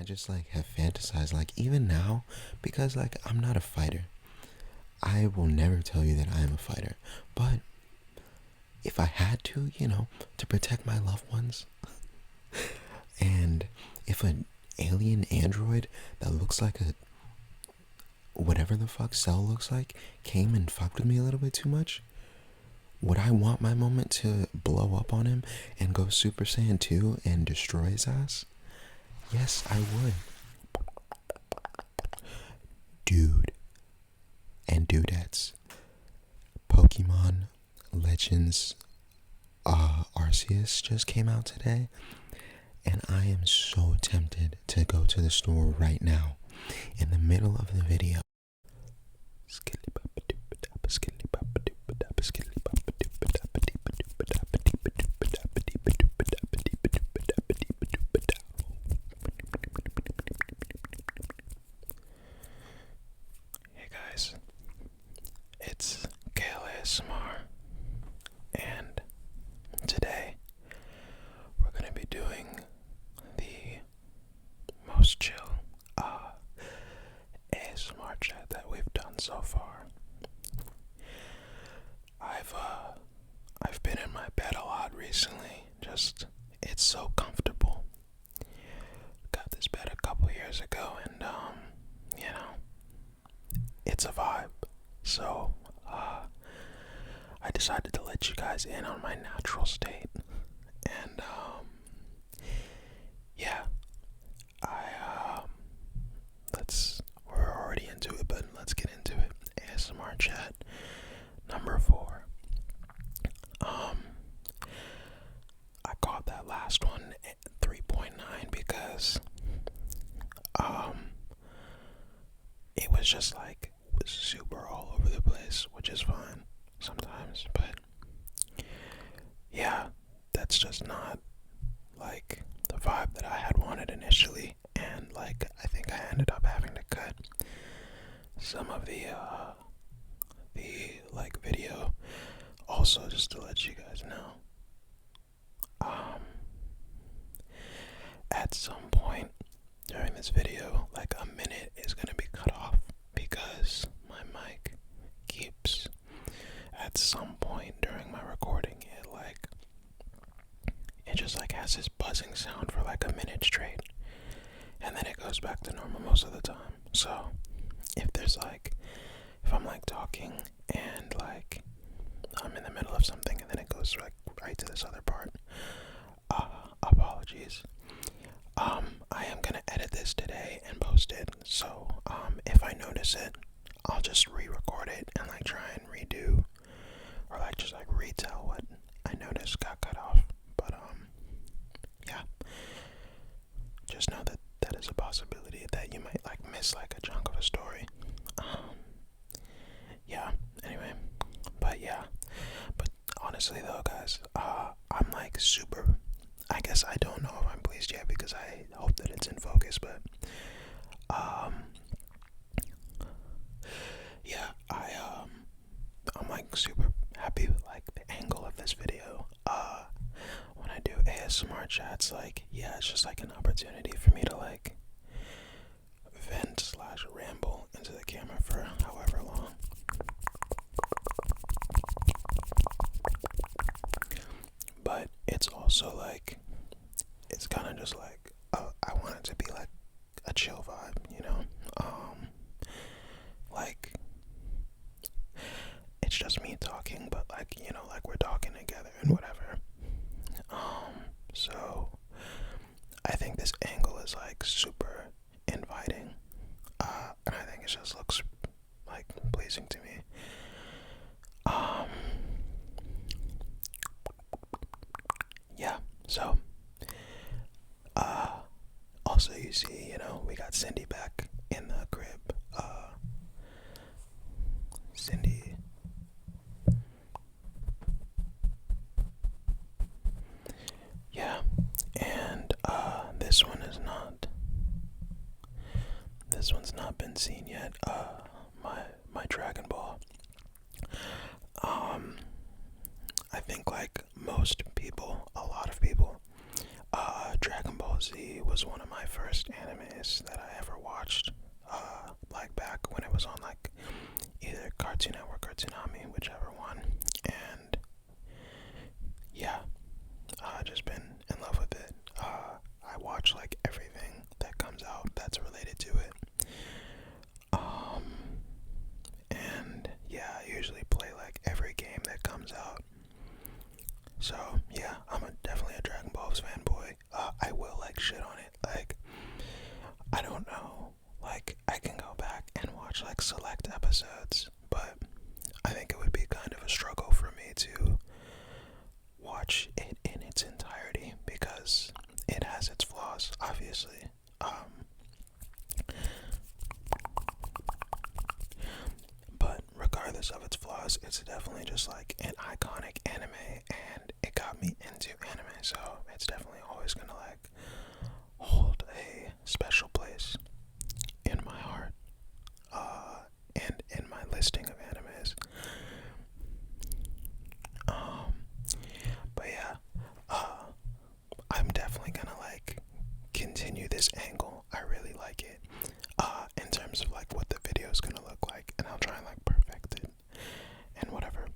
just like have fantasized, like even now, because like I'm not a fighter. I will never tell you that I am a fighter, but if I had to, to protect my loved ones, and if an alien android that looks like a whatever the fuck Cell looks like came and fucked with me a little bit too much, would I want my moment to blow up on him and go Super Saiyan 2 and destroy his ass? Yes, I would. Dude and dudettes. Pokemon Legends Arceus just came out today, and I am so tempted to go to the store right now in the middle of the video. Hey guys, it's KLASMR, and today we're going to be doing the most chill ASMR chat that we've done so far. I've been in my bed a lot recently. Just, it's so comfortable. Got this bed a couple years ago, and it's a vibe. So I decided to let you guys in on my natural state, and yeah, we're already into it, but let's get into it. ASMR chat number 4. I called that last one 3.9 because it was just like super all over the place, which is fine sometimes, but yeah, that's just not like the vibe that I had wanted initially, and like I think I ended up having to cut some of the like video also, just to let you guys know. At some point during this video, like a minute is gonna be cut off because my mic keeps, at some point during my recording, it just like has this buzzing sound for like a minute straight, and then it goes back to normal most of the time. So if I'm like talking and like I'm in the middle of something and then it goes like right to this other part, apologies. I am gonna edit this today and post it, so if I notice it, I'll just re-record it and like try and redo, or like just like retell what I noticed got cut off. But yeah, just know that that is a possibility, that you might like miss like a chunk of a story. Yeah, anyway, but honestly though, guys, I'm like super, I guess I don't know if I'm pleased yet because I hope that it's in focus, but yeah, I'm like super happy with like the angle of this video. When I do ASMR chats, like, yeah, it's just like an opportunity for me to like vent / ramble into the camera for however long. But it's also like, it's kind of just like, I want it to be like a chill vibe, like, it's just me talking, but like, like we're talking together and whatever. So I think this angle is like super inviting, and I think it just looks like pleasing to me. Yeah, so also you see, we got Cindy back in the crib. Cindy, yeah, and this one's not been seen yet. My Dragon Ball. I think like most people, a lot of people, Dragon Ball Z was one of my first animes animes that I ever watched, like back when it was on like either Cartoon Network or Toonami, whichever one. And yeah, I've just been in love with it. I watch like everything that comes out that's related to it. And yeah, I usually play like every game that comes out. So yeah, I'm definitely a Dragon Ball Z fanboy. I will like shit on it. Like, I don't know. Like, I can go back and watch like select episodes, but I think it would be kind of a struggle for me to watch it in its entirety because it has its flaws, obviously. But regardless of its flaws, it's definitely just like an iconic anime, and it got me into anime, so it's definitely always gonna like hold a special place in my heart, and in my listing of animes. But yeah, I'm definitely gonna like continue this angle. I really like it. In terms of like what the video is gonna look like, and I'll try and like perfect it and whatever.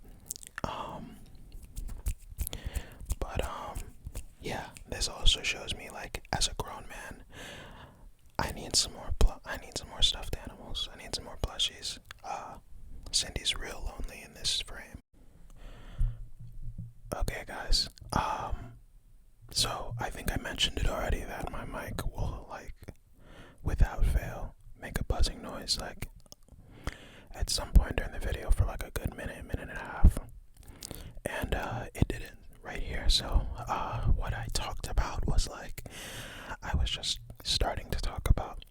Yeah, this also shows me like as a grown man, I need some more stuffed animals. I need some more plushies. Cindy's real lonely in this frame. Okay, guys. So I think I mentioned it already that my mic will like, without fail, make a buzzing noise like at some point during the video for like a good minute and a half. And it didn't right here. So what I talked about was like, I was just starting to talk about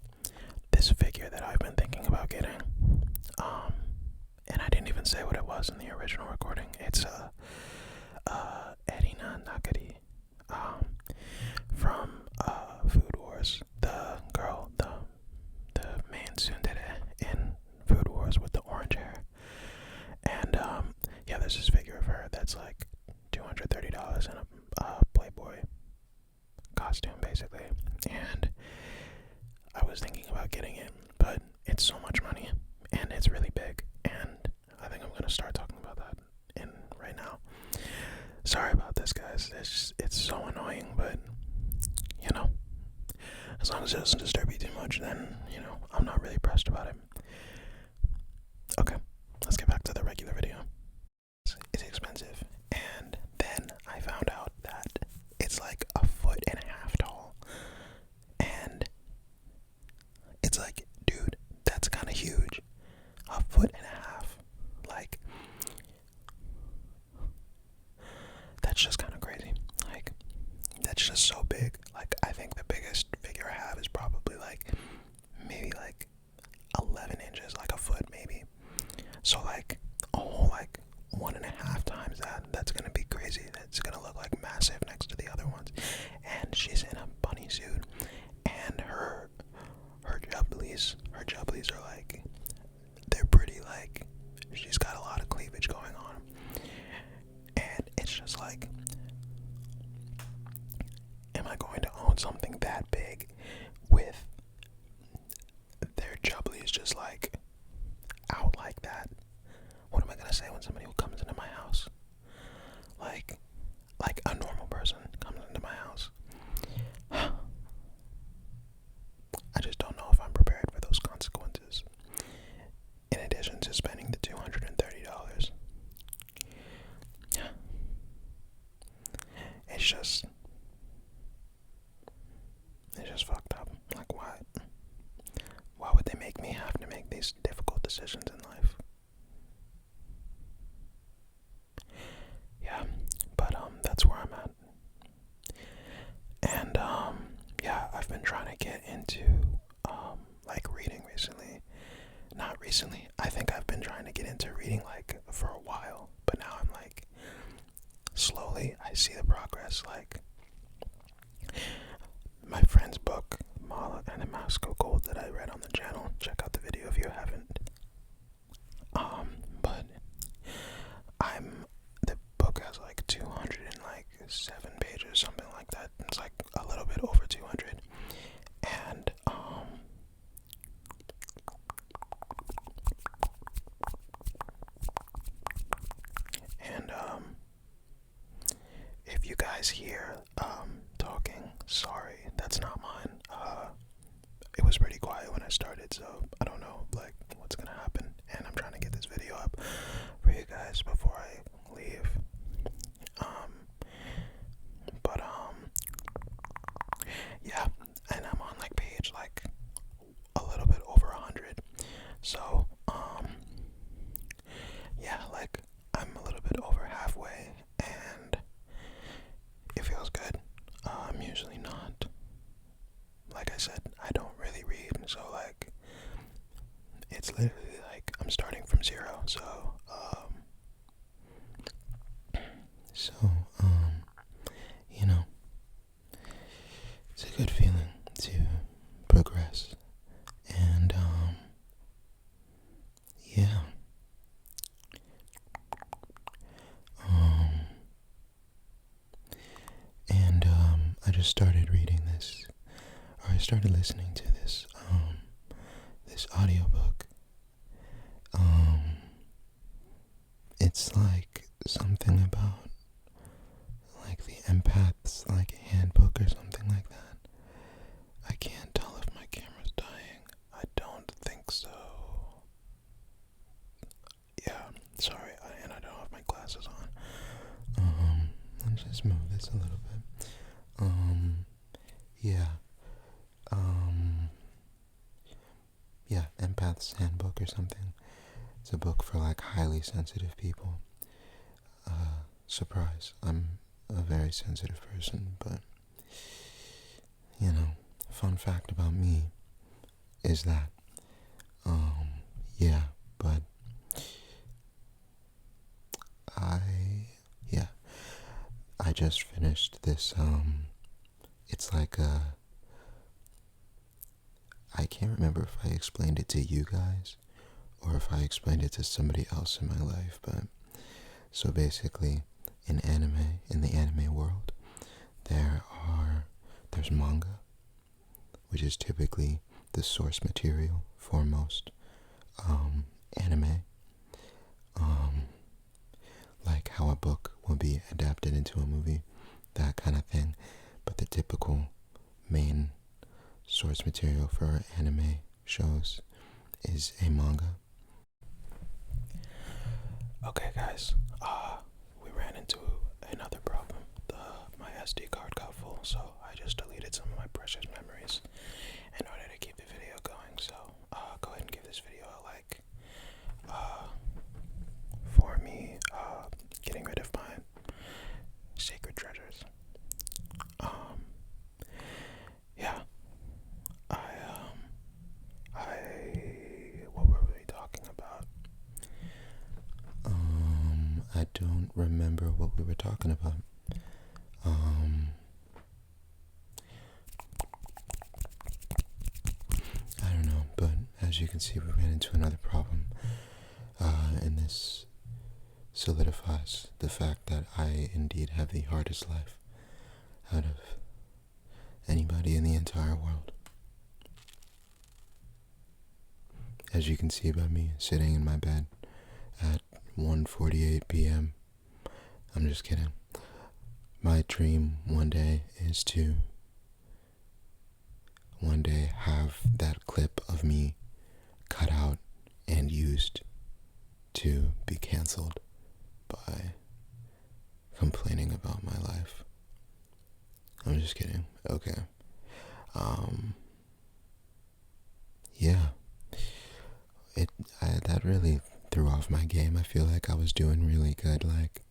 this figure that I've been thinking about getting. And I didn't even say what it was in the original recording. It's Erina Nakari, from Food Wars, the girl, the main tsundere in Food Wars with the orange hair. And yeah, there's this figure of her that's like $230 in a Playboy costume, basically. And I was thinking about getting it, but it's so much money, and it's really big, and I think I'm gonna start talking about that in right now. Sorry about this, guys. It's so annoying, but you know, as long as it doesn't disturb you too much, then you know I'm not really pressed about it. Okay, let's get back to the regular video. It's expensive, and then I found out that it's like 1.5 feet tall, and it's like, dude, that's kind of huge. 1.5 feet, like, that's just kind of crazy. Like, that's just so big. Like, I think the biggest figure I have is probably like maybe like 11 inches, like a foot maybe. So like a whole like 1.5 times that. That's gonna be crazy. It's gonna look like massive next to the other ones. And she's in a bunny suit, and her jubblies are like, they're pretty, like, she's got a lot of cleavage going on. And it's just like, am I going to own something that big with their jubblies just like out like that? What am I gonna say when somebody comes into my house? Like a normal person comes into my house. I just don't know if I'm prepared for those consequences. In addition to spending the $230. It's just fucked up. Like, why? Why would they make me have to make these difficult decisions in life? Yeah, but that's where I'm at. And yeah, I've been trying to get into like reading recently. Not recently. I think I've been trying to get into reading like for a while, but now I'm like, slowly I see the progress. Like, my friend's book, Mala and the Mask of Gold, that I read on the channel. Check out the video if you haven't. But the book has like 207 pages, something like that. It's like a little bit over 200. And guys hear talking, sorry, that's not mine. It was pretty quiet when I started, so I don't know like what's gonna happen, and I'm trying to get this video up for you guys before I leave. But yeah, and I'm on like page like a little bit over 100. So yeah, like I'm a little bit over halfway, and it feels good. I'm usually not. Like I said, I don't really read, so like it's literally like I'm starting from zero. So So, you know, it's a good feeling to progress. And, yeah. I just started reading this, or I started listening to this, this audiobook. It's like something about like the empath's like handbook or something like that. I can't tell if my camera's dying. I don't think so. Yeah, sorry, and I don't have my glasses on. Let's just move this a little bit. Yeah. Yeah, empath's handbook or something. It's a book for like highly sensitive people. Surprise, I'm a very sensitive person, but you know, fun fact about me is that, yeah, but I just finished this, it's like I can't remember if I explained it to you guys or if I explained it to somebody else in my life, but so basically in the anime world, there's manga, which is typically the source material for most anime, like how a book will be adapted into a movie, that kind of thing. But the typical main source material for anime shows is a manga. okay, guys, we ran into another problem. My SD card got full, so I just deleted some of my precious memories in order to keep the video going. So go ahead and give this video a like for me getting rid of my sacred treasures. Yeah, what were we talking about? I don't remember what we were talking about. I don't know, but as you can see, we ran into another problem, and this solidifies the fact that I indeed have the hardest life out of anybody in the entire world. As you can see by me sitting in my bed at 1:48 p.m. I'm just kidding. My dream one day is to one day have that clip of me cut out and used to be canceled by complaining about my life. I'm just kidding. Okay. Yeah. That really threw off my game. I feel like I was doing really good, like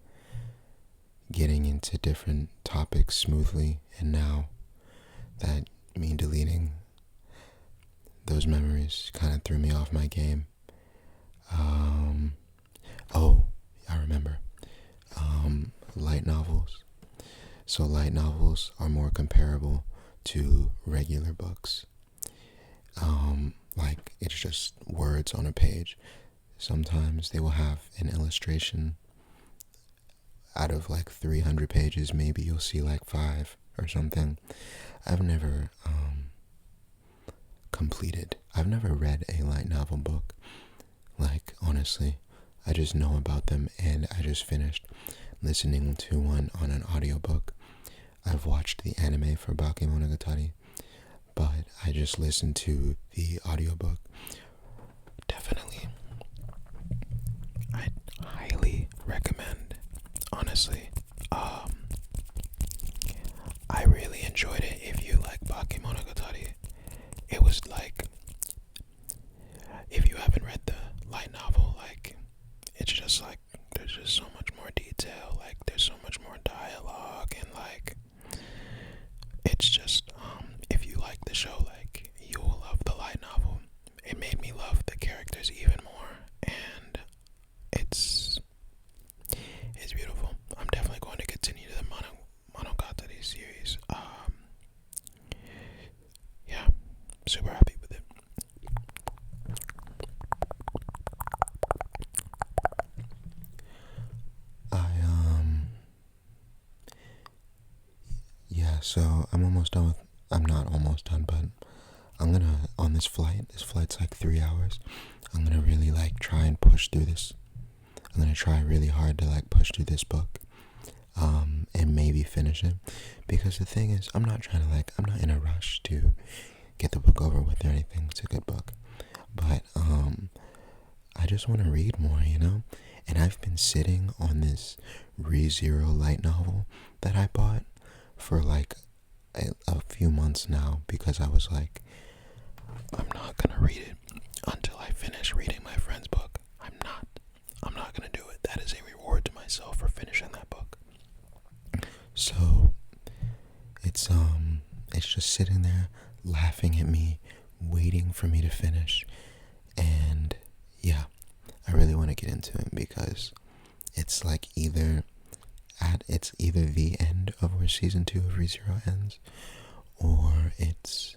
getting into different topics smoothly, and now that me deleting those memories kind of threw me off my game. Oh, I remember. Light novels. So light novels are more comparable to regular books. Like it's just words on a page. Sometimes they will have an illustration. Out of like 300 pages, maybe you'll see like 5 or something. I've never I've never read a light novel book. Like, honestly, I just know about them, and I just finished listening to one on an audiobook, I've watched the anime for Bakemonogatari, but I just listened to the audiobook. Definitely. I highly recommend, honestly. I really enjoyed it. If you like Bakemonogatari, it was like, if you haven't read the light novel, like, it's just like, there's just so much more detail, like, there's so much more dialogue, and like, it's just, if you like the show, like, you will love the light novel. It made me love the characters even more, and it's beautiful. I'm definitely going to continue the Monogatari series. Yeah, super happy with it. Yeah, so I'm almost done with, I'm not almost done, but I'm gonna, on this flight's like 3 hours, I'm gonna really like try and push through this. I'm gonna try really hard to like push through this book, and maybe finish it, because the thing is, I'm not in a rush to get the book over with or anything. It's a good book, but I just want to read more, and I've been sitting on this ReZero light novel that I bought for like a few months now, because I was like, I'm not gonna read it until I finish reading my friend's book. I'm not gonna do it. That is a reward to myself for finishing that book. So it's just sitting there laughing at me, waiting for me to finish. And yeah, I really want to get into it, because it's like it's either the end of where season 2 of ReZero ends, or it's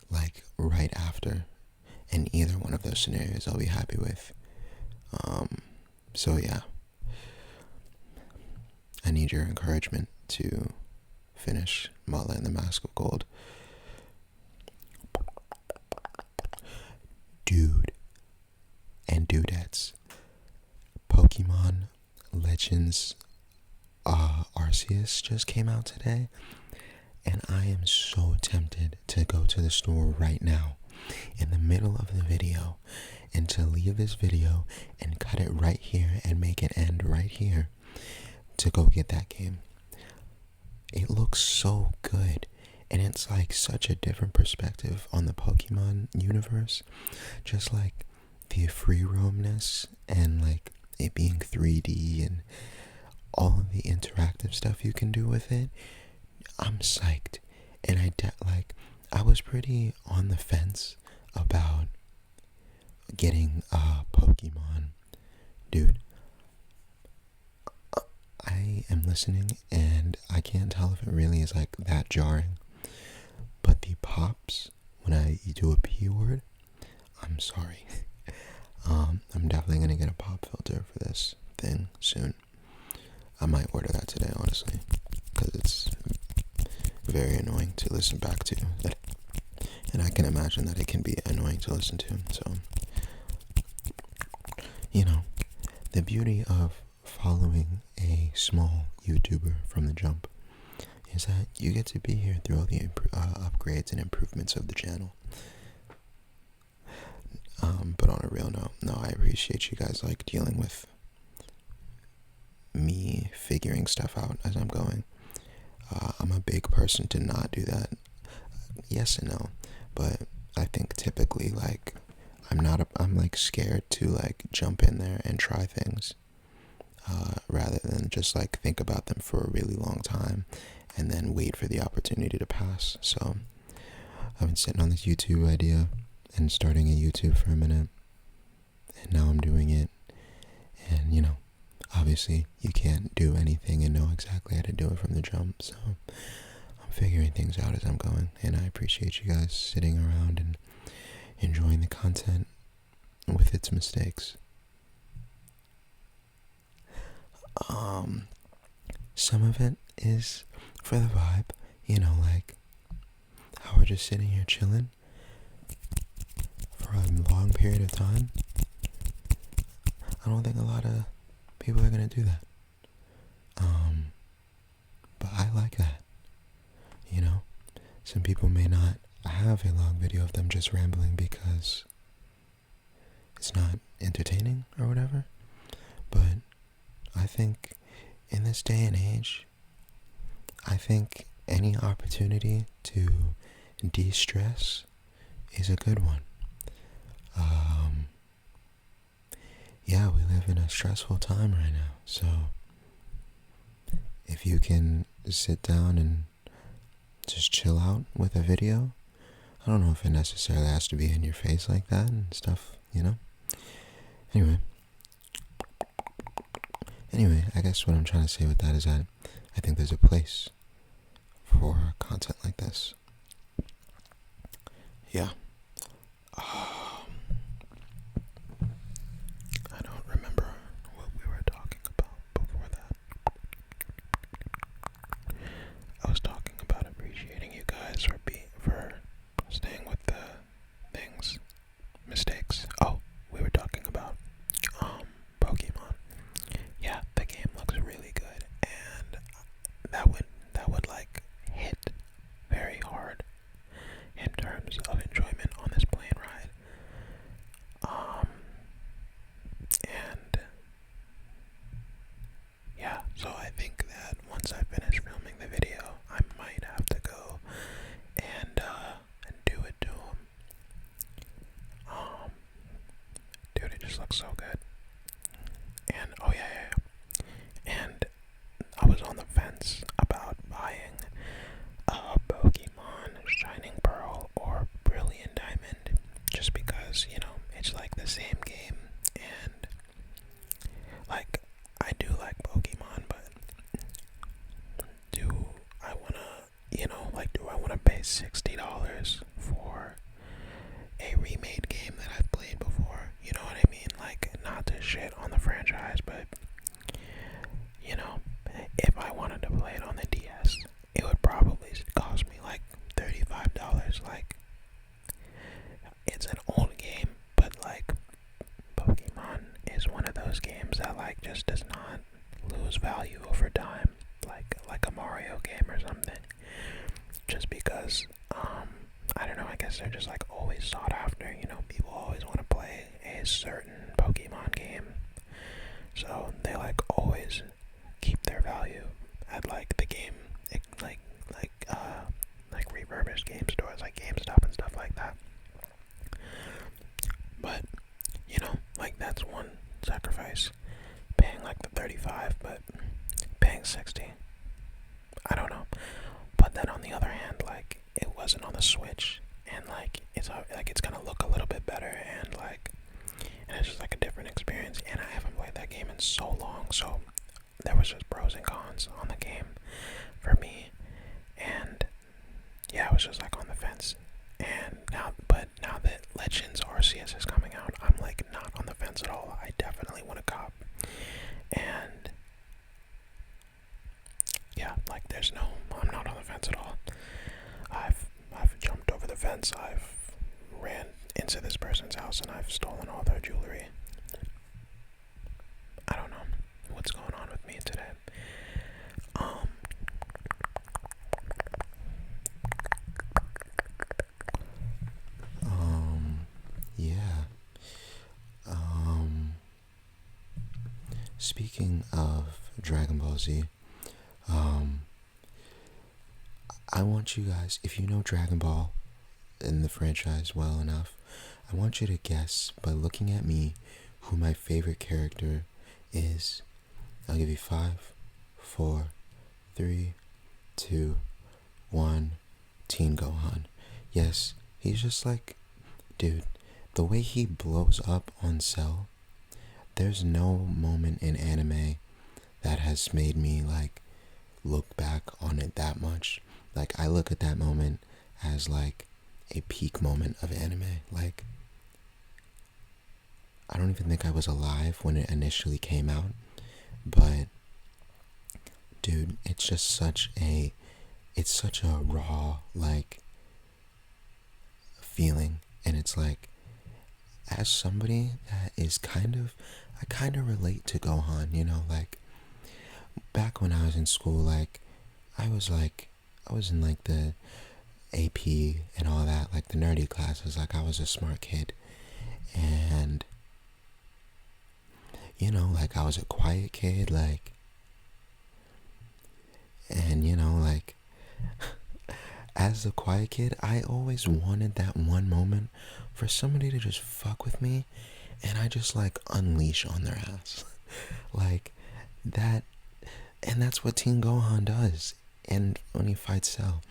like right after, and either one of those scenarios I'll be happy with. So yeah, I need your encouragement to finish Mala and the Mask of Gold. Dude and dudettes, Pokemon Legends Arceus just came out today, and I am so tempted to go to the store right now in the middle of the video, and to leave this video and cut it right here and make it end right here to go get that game. It looks so good, and it's like such a different perspective on the Pokemon universe, just like the free roamness and like it being 3D and all of the interactive stuff you can do with it. I'm psyched, and I was pretty on the fence about getting Pokemon. Dude, I am listening, and I can't tell if it really is like that jarring, but the pops when I do a P word, I'm sorry. I'm definitely gonna get a pop filter for this thing soon. I might order that today, honestly, because it's very annoying to listen back to, and I can imagine that it can be annoying to listen to. So, the beauty of following a small YouTuber from the jump is that you get to be here through all the upgrades and improvements of the channel. But on a real note, no, I appreciate you guys like dealing with me figuring stuff out as I'm going. I'm a big person to not do that. Yes and no, but I think typically like I'm like scared to like jump in there and try things, rather than just like think about them for a really long time and then wait for the opportunity to pass. So I've been sitting on this YouTube idea and starting a YouTube for a minute, and now I'm doing it. And obviously you can't do anything and know exactly how to do it from the jump, so I'm figuring things out as I'm going, and I appreciate you guys sitting around and enjoying the content with its mistakes. Some of it is for the vibe, like how we're just sitting here chilling for a long period of time. I don't think a lot of people are gonna do that. But I like that. you know, some people may not have a long video of them just rambling because it's not entertaining or whatever. But I think in this day and age, I think any opportunity to de-stress is a good one. Yeah, we live in a stressful time right now, so if you can sit down and just chill out with a video, I don't know if it necessarily has to be in your face like that and stuff, you know? Anyway, I guess what I'm trying to say with that is that I think there's a place for content like this. Yeah. I don't remember what we were talking about before that. I was talking about appreciating you guys for staying with the mistakes. Oh, we were talking about Pokemon. Yeah, the game looks really good, and that would like hit very hard in terms of enjoyment on this plane ride. And yeah, so I think that once I finish filming the video, I might have to go and do it to him. Dude, it just looks so good. And oh yeah. And I was on the fence about buying a Pokemon Shining Pearl or Brilliant Diamond, just because, you know, it's like the same game, and like I do like Pokemon, but do I wanna pay $60 for a remade game that I've played before? You know what I mean? Like, not to shit on the franchise, but you know, if I wanted to play it on the DS, it would probably cost me like $35. Like, it's an old game, but like Pokemon is one of those games that like just does not lose value over time, like a Mario game or something. Just because, I don't know, I guess they're just like always sought after, you know, people always want to play a certain Pokemon game. So they like always keep their value at like the game, like refurbished game stores like GameStop and stuff like that. But you know, like that's one sacrifice, paying like the 35, but paying 60, I don't know. But then on the other hand, like it wasn't on the Switch, and like it's gonna look a little bit better, and it's just like a different experience. And I haven't played that game in so long, so there was just pros and cons on the game for me. And yeah, I was just like on the fence. And now that Legends Arceus is coming out, I'm like not on the fence at all. I definitely want to cop. And yeah, like I'm not on the fence at all. I've jumped over the fence. I've ran into this person's house and I've stolen all their jewelry. I don't know what's going on with me today. Yeah. Speaking of Dragon Ball Z, I want you guys, if you know Dragon Ball in the franchise well enough, I want you to guess by looking at me who my favorite character is. I'll give you 5, 4, 3, 2, 1. Teen Gohan. Yes, he's just like, dude, the way he blows up on Cell, there's no moment in anime that has made me like look back on it that much. Like, I look at that moment as like a peak moment of anime. Like, I don't even think I was alive when it initially came out, but dude, it's such a raw like feeling. And it's like, as somebody that is I kind of relate to Gohan, you know, like back when I was in school, like I was like I was in like the AP and all that, like the nerdy classes. Like I was a smart kid, and like I was a quiet kid, like, and like as a quiet kid, I always wanted that one moment for somebody to just fuck with me, and I just like unleash on their ass, like that. And that's what Teen Gohan does. And when he fights Cell,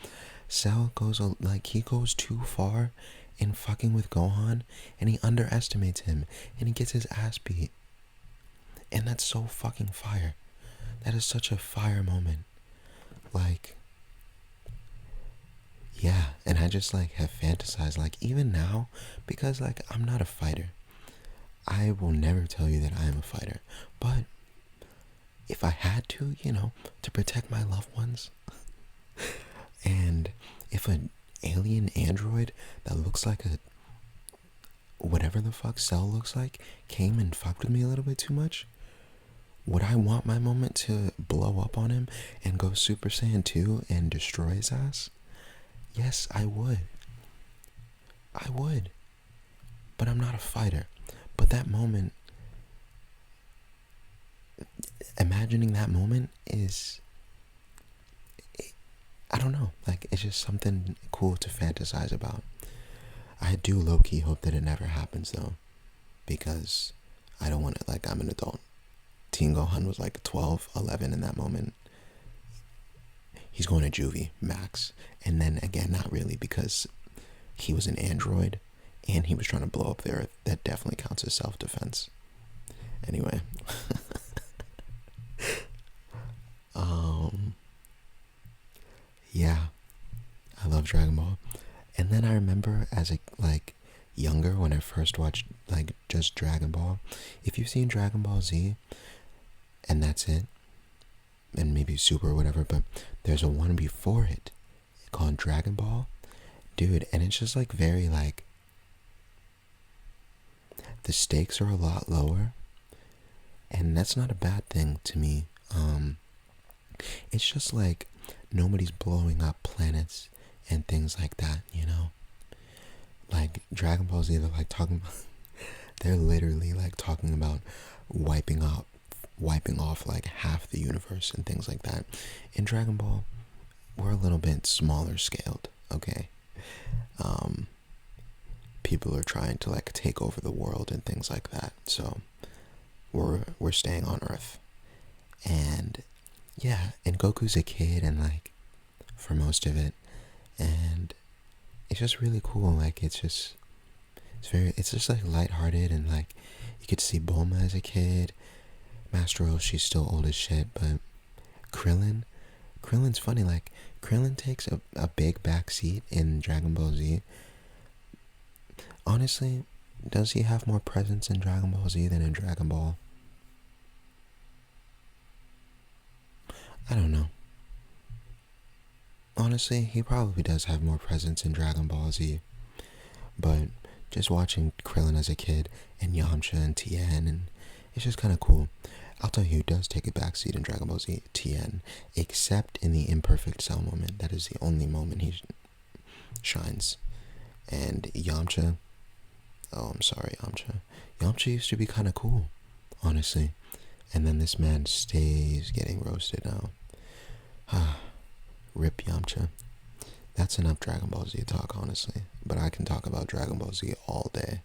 Cell goes like he goes too far in fucking with Gohan, and he underestimates him, and he gets his ass beat. And that's so fucking fire. That is such a fire moment. Like, yeah, and I just like have fantasized, like even now, because like I'm not a fighter. I will never tell you that I am a fighter, but if I had to, to protect my loved ones, and if an alien android that looks like a whatever the fuck Cell looks like came and fucked with me a little bit too much, would I want my moment to blow up on him and go Super Saiyan 2 and destroy his ass? Yes, I would. I would. But I'm not a fighter. But that moment, imagining that moment is, I don't know, like it's just something cool to fantasize about. I do low-key hope that it never happens though, because I don't want it, like I'm an adult. Teen Gohan was like 12, 11 in that moment. He's going to juvie, max. And then again, not really, because he was an android and he was trying to blow up the earth. That definitely counts as self-defense. Anyway. Yeah, I love Dragon Ball. And then I remember as a younger, when I first watched like just Dragon Ball. If you've seen Dragon Ball Z and that's it, and maybe Super or whatever, but there's a one before it called Dragon Ball, dude, and it's just like very like, the stakes are a lot lower, and that's not a bad thing to me. It's just like nobody's blowing up planets and things like that, like Dragon Ball Z, they're like talking about, they're literally like talking about wiping off like half the universe and things like that. In Dragon Ball, we're a little bit smaller scaled, okay? People are trying to like take over the world and things like that, so we're staying on Earth. And yeah, and Goku's a kid, and like for most of it, and it's just really cool. Like it's just like lighthearted, and like you could see Bulma as a kid. Master Roshi's still old as shit, but Krillin's funny. Like Krillin takes a big back seat in Dragon Ball Z. Honestly, does he have more presence in Dragon Ball Z than in Dragon Ball? I don't know. Honestly, he probably does have more presence in Dragon Ball Z. But just watching Krillin as a kid, and Yamcha and Tien, and it's just kind of cool. I'll tell you who does take a backseat in Dragon Ball Z, Tien, except in the imperfect Cell moment. That is the only moment he shines. And Yamcha, oh, I'm sorry, Yamcha. Yamcha used to be kind of cool, honestly. And then this man stays getting roasted now. Rip Yamcha. That's enough Dragon Ball Z talk, honestly. But I can talk about Dragon Ball Z all day.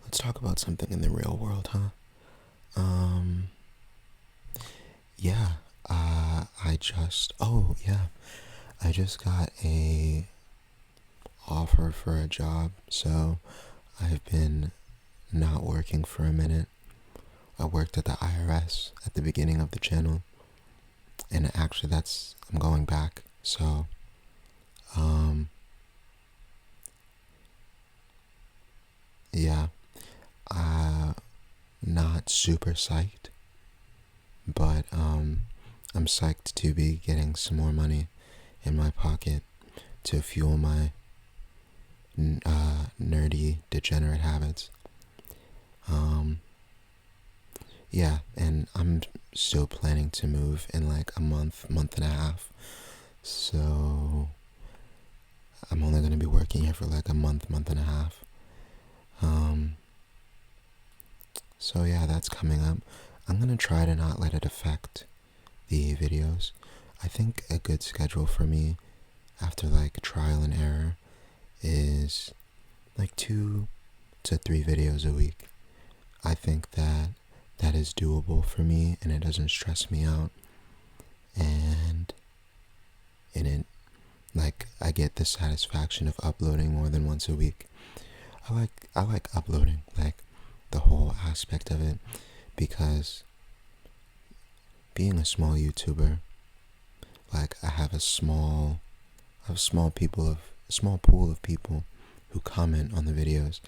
Let's talk about something in the real world, huh? Yeah. I just got a offer for a job, so I've been not working for a minute. I worked at the IRS at the beginning of the channel, and actually I'm going back, so yeah, not super psyched, but I'm psyched to be getting some more money in my pocket to fuel my nerdy degenerate habits. yeah, and I'm still planning to move in like a month and a half. So I'm only gonna be working here for like a month and a half. Um, so yeah, that's coming up. I'm gonna try to not let it affect the videos. I think a good schedule for me after like trial and error is like 2 to 3 videos a week. I think that that is doable for me and it doesn't stress me out. And in it, like, I get the satisfaction of uploading more than once a week. I like uploading, like the whole aspect of it, because being a small YouTuber, like I have a small pool of people who comment on the videos,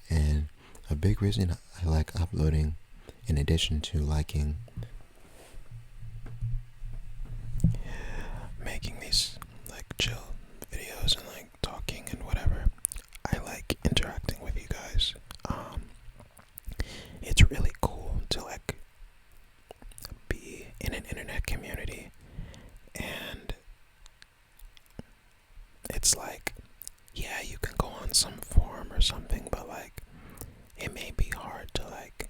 and a big reason I like uploading, in addition to liking making these like chill videos and like talking and whatever, I like interacting with you guys. It's really cool to like be in an internet community, and it's like, yeah, you can go on some forum or something, but like it may be hard to like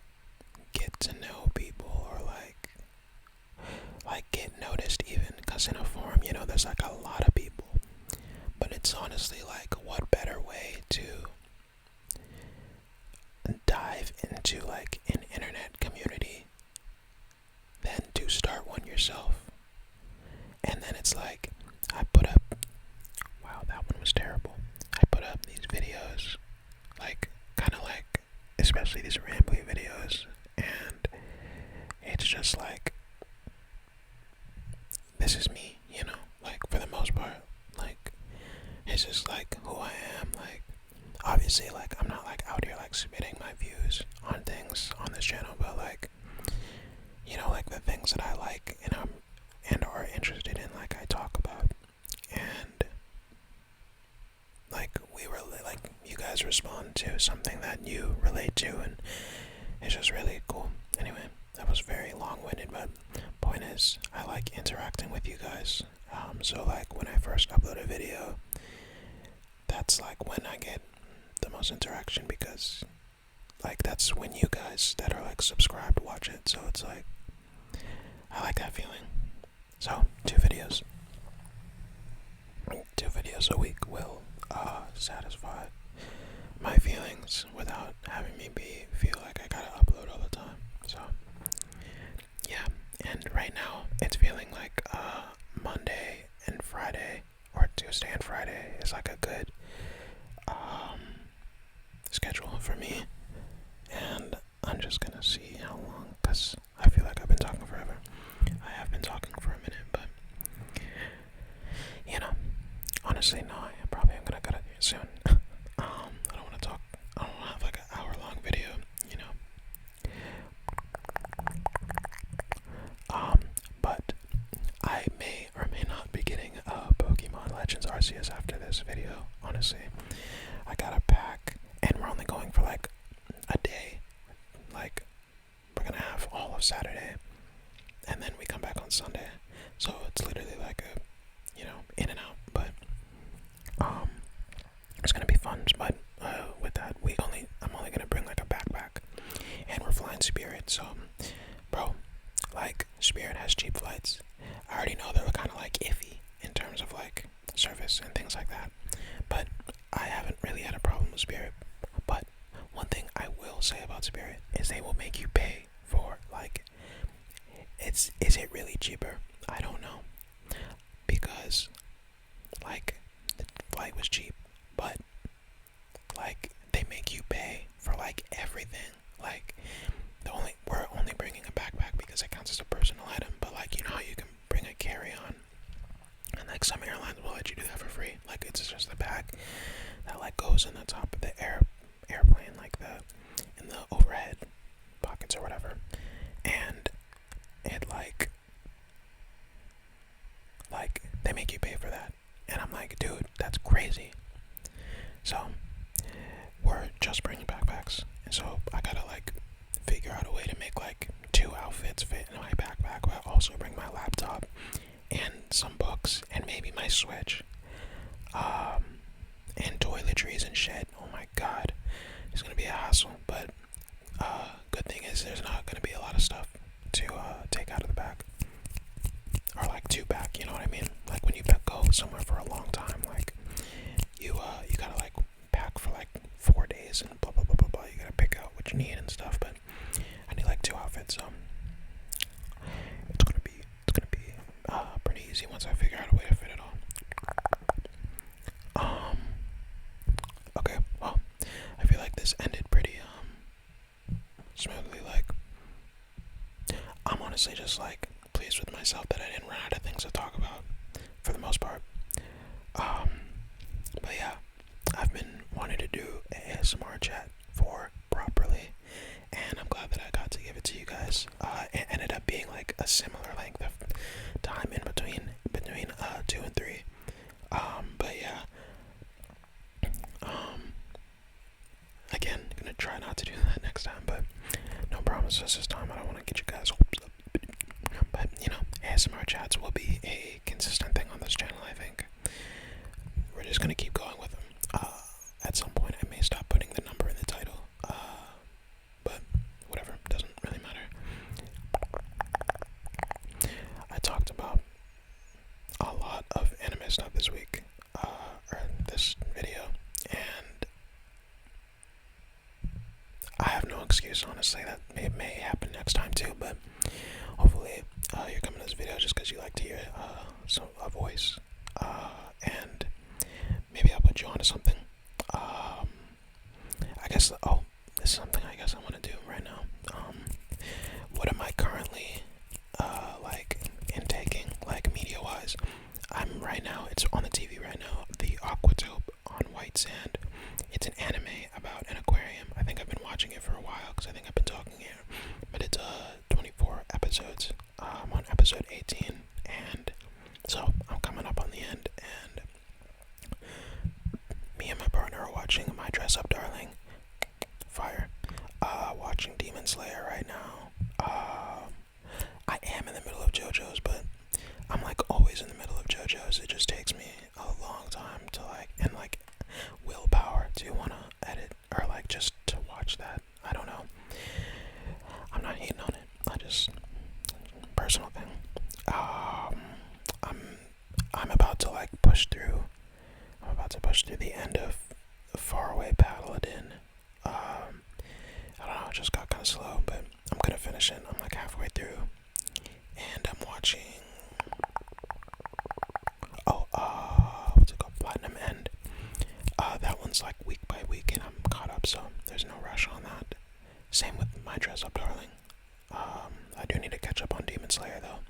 get to know people, or like get noticed, even because in a forum, you know, there's like a lot of people. But it's honestly like, what better way to dive into like an internet community than to start one yourself? And then it's like, I put up, wow, that one was terrible. I put up these videos, like kind of like, especially these rambly videos, and it's just like, this is me, you know, like for the most part. Like, it's just like who I am. Like, obviously, like I'm not like out here like submitting my views on things on this channel, but like, you know, like the things that I like and are interested in, like I talk about, and like we really like you guys respond to something that you relate to, and it's just really cool. Anyway, that was very long-winded, but point is, I like interacting with you guys. So like when I first upload a video, that's like when I get the most interaction, because like that's when you guys that are like subscribed watch it. So it's like, I like that feeling. So 2 videos a week will satisfy my feelings without having me feel like I gotta upload all the time. So yeah, and right now it's feeling like Monday and Friday, or Tuesday and Friday, is like a good schedule for me. And I'm just gonna see how long, because I feel like I've been talking forever. I have been talking for a minute, but you know, honestly, no, I probably am gonna cut it soon. I don't want to talk. I don't want to have like an hour-long video, you know. But I may or may not be getting Pokemon Legends Arceus after this video. Honestly, I got a pack, and we're only going for like a day. Like, we're gonna have all of Saturday, and then we come back on Sunday. So it's literally like a, you know, in and out. But it's gonna be fun. But with that, I'm only gonna bring like a backpack, and we're flying Spirit. So, bro, like Spirit has cheap flights. I already know they're kind of like iffy in terms of like service and things like that, but I haven't really had a problem with Spirit. But one thing I will say about Spirit is they will make you pay for like, is it really cheaper? I don't know, because like the flight was cheap, but like they make you pay for like everything. Like we're only bringing a backpack because it counts as a personal item, but like, you know how you can bring a carry-on, and like some airlines will let you do that for free. Like, it's just a bag that like goes in the top of the airplane, like in the overhead pockets or whatever, and it like they make you pay for that. And I'm like, dude, that's crazy. So we're just bringing backpacks, and so I gotta like figure out a way to make like 2 pockets fit in my backpack, but I also bring my laptop and some books and maybe my Switch, and toiletries and shit. Oh my god, it's gonna be a hassle. But good thing is there's not gonna be a lot of stuff to take out of the bag, or like to back. You know what I mean? Like when you go somewhere for a long time, like you gotta like pack for like 4 days and blah blah blah blah blah. You gotta pick out what you need and stuff. But I need like 2 outfits, so it's gonna be pretty easy once I figure out a way to fit it all. Okay, well, I feel like this ended pretty smoothly. Like, I'm honestly just like pleased with myself that I didn't run out of things to talk about for the most part. But yeah, I've been wanting to do a ASMR chat for properly, and I'm glad that I got to give it to you guys. It ended up being like a similar length of time in between 2 and 3. But yeah, again, gonna try not to do that next time, but no promises this time. I don't want to get you guys hopes up. But you know, ASMR chats will be a consistent thing on this channel. I think we're just gonna keep going with them. At some point, I may stop putting the number in the title, but whatever, doesn't really matter. I talked about a lot of anime stuff this week, or this video, and I have no excuse, honestly. That may happen next time too, but hopefully you're coming to this video just because you like to hear a voice, and maybe I'll put you onto something. I guess, this is something I guess I want to do right now. What am I currently like intaking, like media wise? I'm right now, it's on the TV right now, the Aquatope on White Sand. It's an anime about an aquarium. I think I've been watching it for a while because I think I've been talking here, but it's 24 episodes. I'm on episode 18, and so I'm coming up on the end, and me and my partner are watching My Dress Up Darling. Fire. Watching Demon Slayer right now. I am in the middle of JoJo's, but I'm like always in the middle of JoJo's. It just takes me a long time to like willpower to want to edit or like just to watch that. I don't know. I'm not hating on it. I just personal thing. I'm about to like push through. I'm about to push through the end of Faraway Paladin. I don't know, it just got kind of slow, but I'm gonna finish it. I'm like halfway through, and I'm watching. What's it called? Platinum End. That one's like week by week, and I'm caught up, so there's no rush on that. Same with My Dress Up Darling. I do need to catch up on Demon Slayer though,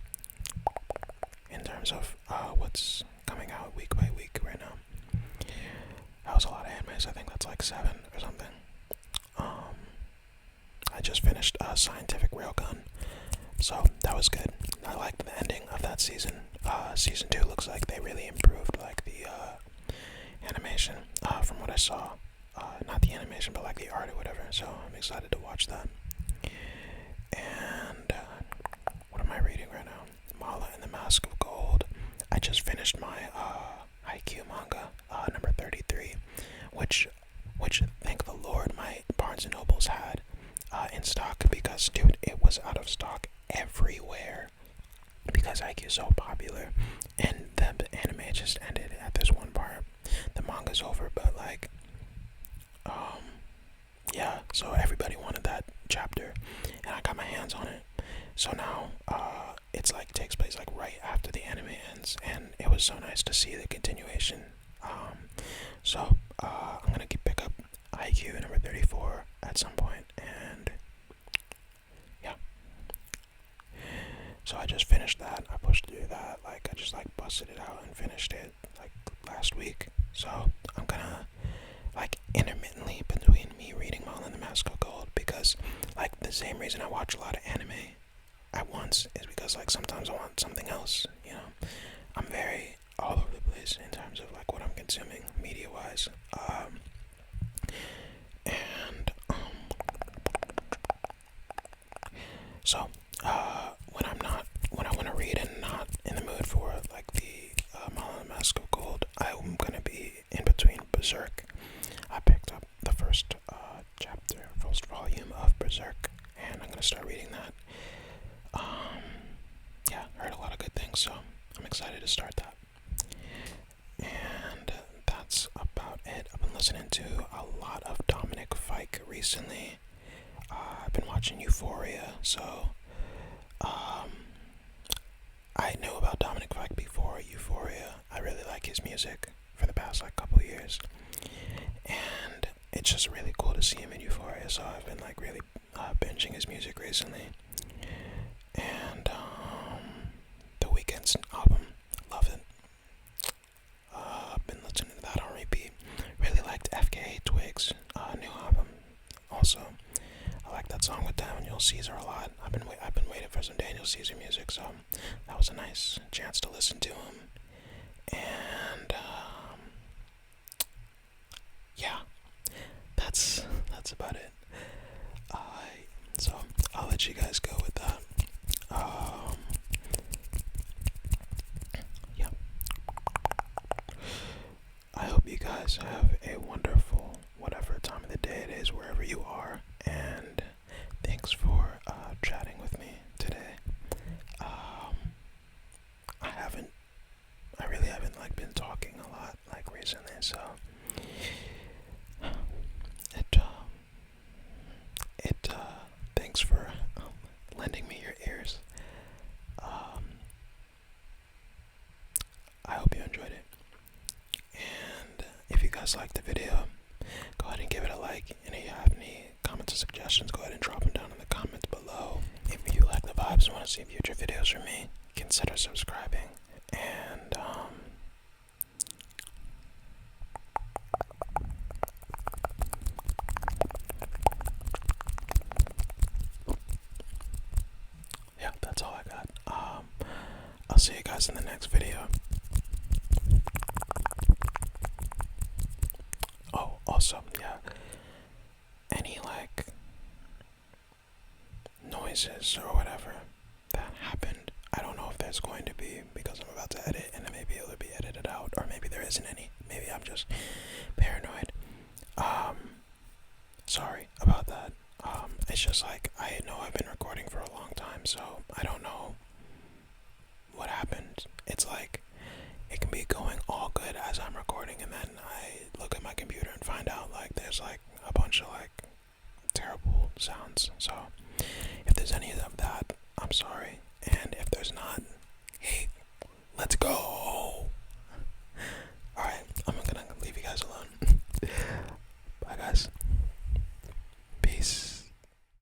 in terms of what's coming out week by week right now. That was a lot of animes. I think that's like 7 or something. I just finished Scientific Railgun, so that was good. I liked the ending of that season. Season 2 looks like they really improved like the animation from what I saw. Not the animation, but like the art or whatever. So I'm excited to watch that. And what am I reading right now? Mala and the Mask of Gold. I just finished my Haikyuu manga, number 33, which thank the Lord my Barnes and Nobles had in stock, because dude, it was out of stock everywhere because Haikyuu is so popular, and the anime just ended at this one part. The manga's over, but like yeah, so everybody wanted that chapter, and I got my hands on it. So now it's like takes place like right after the anime ends, and it was so nice to see the continuation. So I'm gonna pick up IQ number 34 at some point, and yeah. So I just finished that. I pushed through that. Like I just like busted it out and finished it like last week. So I'm gonna like intermittently between me reading Mala and the Mask of Gold, because like the same reason I watch a lot of anime at once is because like sometimes I want something else, you know. I'm very all over the place in terms of like what I'm consuming media wise. So read and not in the mood for like the Malin Mask of Gold, I'm gonna be in between Berserk. I picked up the first first volume of Berserk, and I'm gonna start reading that. Yeah, heard a lot of good things, so I'm excited to start that. And that's about it. I've been listening to a lot of Dominic Fike recently. I've been watching Euphoria, so I knew about Dominic Fike before Euphoria. I really like his music for the past like couple years, and it's just really cool to see him in Euphoria. So I've been like really binging his music recently, and the Weeknd's album, love it. I've been listening to that on repeat. Really liked FKA Twigs' new album. Also, I like that song with Daniel Caesar a lot. I've been waiting for some Daniel Caesar music, so that was a nice chance to listen to him. And yeah, that's about it. So I'll let you guys go with that. Yeah. I hope you guys have a wonderful whatever time of the day it is wherever you are, and thanks for chatting with me today. I really haven't like been talking a lot like recently, so thanks for lending me your ears. I hope you enjoyed it, and if you guys liked the video, go ahead and give it a like, and if you have any comments or suggestions, go ahead and drop them down in the comments below. If you like the vibes and want to see future videos from me, consider subscribing, and yeah, that's all I got. I'll see you guys in the next video. Oh, also, yeah, any like noises or whatever that happened, I don't know if there's going to be, because I'm about to edit, and then maybe it'll be edited out, or maybe there isn't any. Maybe I'm just paranoid. Sorry about that. It's just like, I know I've been recording for a long time, so I don't know what happened. It's like, it can be going all good as I'm recording, and then I look at my computer and find out like there's like a bunch of like terrible sounds. So if there's any of that, I'm sorry, and if there's not,